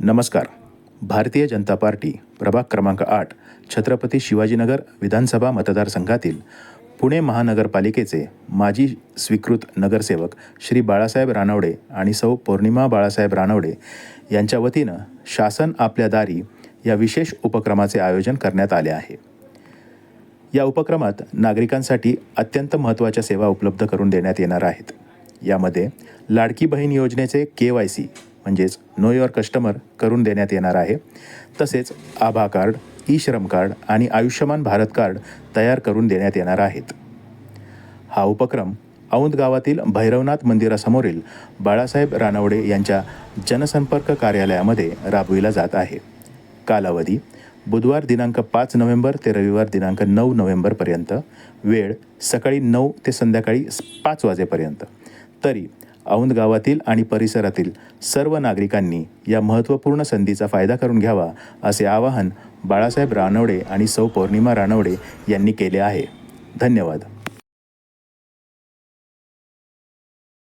नमस्कार. भारतीय जनता पार्टी प्रभाग क्रमांक 8 छत्रपती शिवाजीनगर विधानसभा मतदारसंघातील पुणे महानगरपालिकेचे माजी स्वीकृत नगरसेवक श्री बाळासाहेब रानवडे आणि सौ पौर्णिमा बाळासाहेब रानवडे यांच्या वतीनं शासन आपल्या दारी या विशेष उपक्रमाचे आयोजन करण्यात आले आहे. या उपक्रमात नागरिकांसाठी अत्यंत महत्त्वाच्या सेवा उपलब्ध करून देण्यात येणार आहेत. यामध्ये लाडकी बहीण योजनेचे KYC म्हणजेच नो युअर कस्टमर करून देण्यात येणार आहे. तसेच आभा कार्ड, ई-श्रम कार्ड आणि आयुष्यमान भारत कार्ड तयार करून देण्यात येणार आहेत. हा उपक्रम औंध गावातील भैरवनाथ मंदिरासमोरील बाळासाहेब रानवडे यांच्या जनसंपर्क कार्यालयामध्ये राबविला जात आहे. कालावधी बुधवार दिनांक 5 नोव्हेंबर ते रविवार दिनांक 9 नोव्हेंबरपर्यंत. वेळ सकाळी 9 ते संध्याकाळी 5 वाजेपर्यंत. तरी औंध गावातील आणि परिसरातील सर्व नागरिकांनी या महत्त्वपूर्ण संधीचा फायदा करून घ्यावा असे आवाहन बाळासाहेब रानवडे आणि सौ पौर्णिमा रानवडे यांनी केले आहे. धन्यवाद.